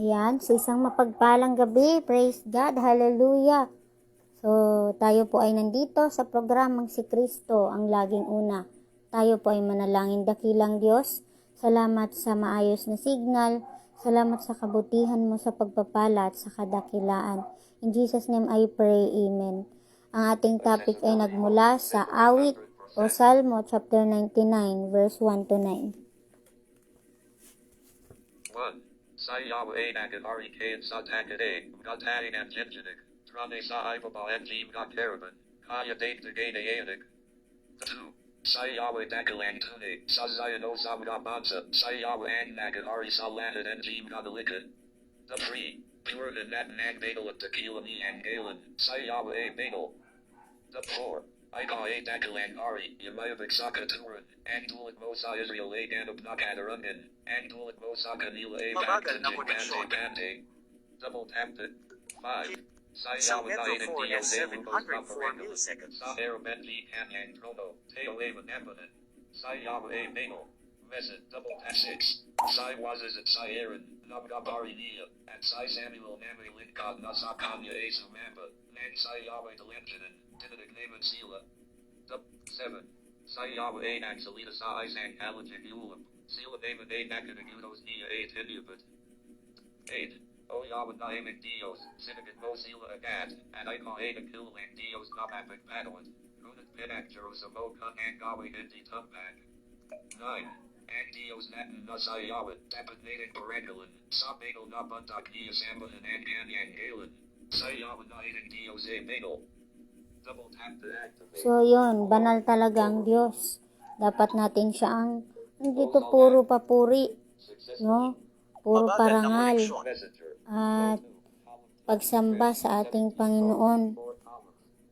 Ayan, sa isang mapagpalang gabi, praise God, hallelujah. So, tayo po ay nandito sa programang Si Kristo ang laging una. Tayo po ay manalangin. Dakilang Diyos, salamat sa maayos na signal, salamat sa kabutihan mo sa pagpapala at sa kadakilaan. In Jesus' name I pray, Amen. Ang ating topic ay nagmula sa awit o Salmo chapter 99 verse 1 to 9. 1. Sa Yahweh Nagadari Kain Sa Takade, Gatahin and Jinjanik, Trane Sa Ibaba and Jim Gakaraban, Kaya Date the Gane Aeonic. 2. Sa Yahweh Dakalang Tune, Sa Zayano Zamgabanza, Sa Yahweh Ang Nagadari Sa Lahad and Jim Gadalika. 3. Pure and Nat Nag Bagel at Tequila Ni and Galen, Sa Yahweh Bagel. 4. Ika A Dakalang Ari, Yamayavik Saka Turan, and Dulik Mosa Israel A Ganab Nakadarungan, and Dulik Mosaka Nila A Mabagal na Bante koneksyon. Bante. Double tapped it. 5. Sa Sa Yahweh Metro Diet and 4 Dio at 704 Zelugos milliseconds. Sa Araben G Kanyang Trono, Teo Ava Nampanen. Sa Yahweh Bagel. Meset double tap 6. Sa Wazes at Sa Aaron, Nabgabari Nia, at Sa Samuel Nami Linkog Nasakanya A Sumamba, Nang Sa Yahweh Delenjanen, Dinadag Naman Sila. 7. Sa Yahweh Ang Salita Sa Isang Halajig Ulam, Sila Naman A Nakadagunos Nia A Tinyabit. 8. O Yahweh Naimik Dios, Sinagat Mo Sila Agat, and Ika A Nakulang Dios Kapapik Padawan, Hunat Pinak Jerusalem Kun and Gawi Hindi Tumbag. 9. And Dios Natan Nasa Yahweh, Dapat Nating Parengalan, Sa Bagel Nabandak Nia Samba and Kanyang Galen, Sa Yahweh Nating Dios A Bagel. Double tap to activate. So yun, banal talaga ang Diyos. Dapat natin siya ang, dito puro papuri, no? Puro Mabagal na parangal koneksyon. Messenger. at pagsamba sa ating Panginoon.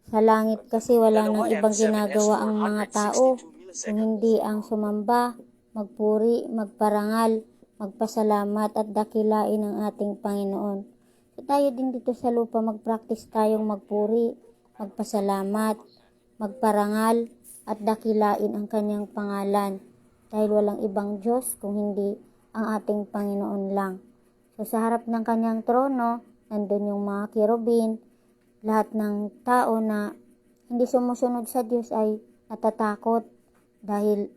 Sa langit kasi wala nang ibang ginagawa ang mga tao kung hindi ang sumamba, magpuri, magparangal, magpasalamat at dakilain ang ating Panginoon. So tayo din dito sa lupa mag-practice tayong magpuri, magpasalamat, magparangal at dakilain ang kanyang pangalan dahil walang ibang Diyos kung hindi ang ating Panginoon lang. So sa harap ng kanyang trono, nandun yung mga kirubin, lahat ng tao na hindi sumusunod sa Diyos ay natatakot dahil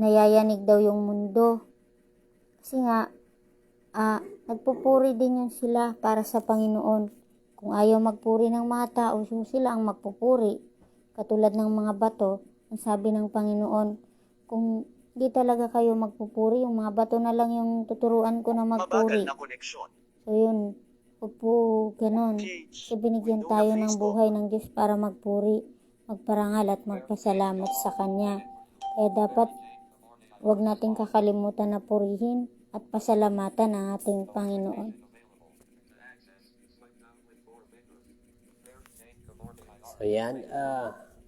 nayayanig daw yung mundo. Kasi nga, nagpupuri din yun sila para sa Panginoon. Kung ayaw magpuri ng mga tao, so sila ang magpupuri. Katulad ng mga bato, ang sabi ng Panginoon, kung di talaga kayo magpupuri, yung mga bato na lang yung tuturuan ko na Mabagal magpuri. na koneksyon. So yun, ganun. So binigyan tayo ng buhay ng Diyos para magpuri, magparangal at magpasalamat sa Kanya. Kaya dapat huwag nating kakalimutan na purihin at pasalamatan ang ating Panginoon. So yan,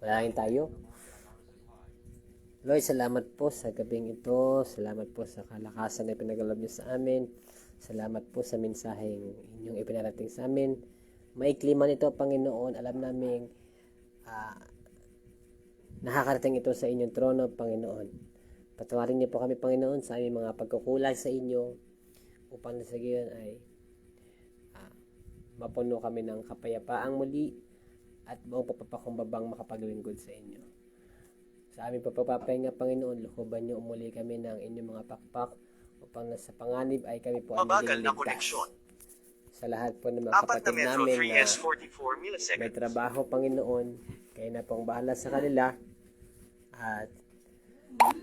malangin tayo. Lord, salamat po sa gabing ito. Salamat po sa kalakasan na pinagalob niyo sa amin. Salamat po sa mensaheng inyong ipinarating sa amin. Maikli man ito, Panginoon. Alam namin nakakarating ito sa inyong trono, Panginoon. Patawarin niyo po kami, Panginoon, sa aming mga pagkukulang sa inyo upang sa gayon ay mapuno kami ng kapayapaang muli at buong papapakumbabang makapaglingkod sa inyo. Sa aming pagpapapahinga, Panginoon, lukuban niyo umuli kami ng inyong mga pakpak upang sa panganib ay kami po ay Mabagal maging na ligtas. koneksyon. Sa lahat po ng mga 4 na kapatid Metro namin 3 na S 44 may milliseconds. trabaho, Panginoon, kayo na pong bahala sa kanila at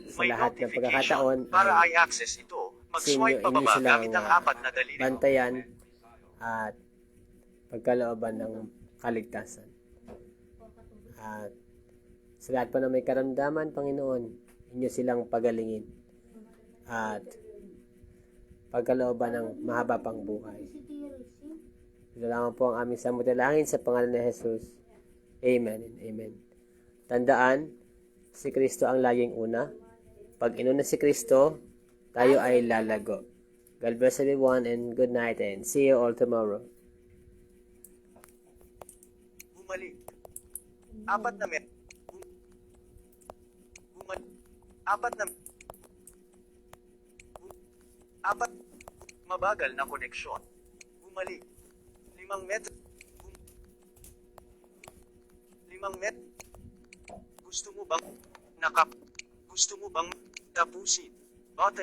sa May lahat ng pagkakataon notification. Para ay i-access ito, mag-swipe inyo pababa silang gamit ang 4 na daliri. bantayan at pagkalooban ng kaligtasan. At sa lahat po na may karamdaman, Panginoon, inyo silang pagalingin at pagkalooban ng mahaba pang buhay. Ito lamang po ang aming samudalangin sa pangalan ni Jesus. Amen and amen. Tandaan, si Kristo ang laging una. Pag inuna si Kristo, tayo ay lalago. God bless everyone and good night and see you all tomorrow. Bumalik. 4 na Metro. Bumalik. 4 na. 4. Mabagal na koneksyon. Bumalik. 5 metro. 5 metro. Gusto mo bang tapusin? Button.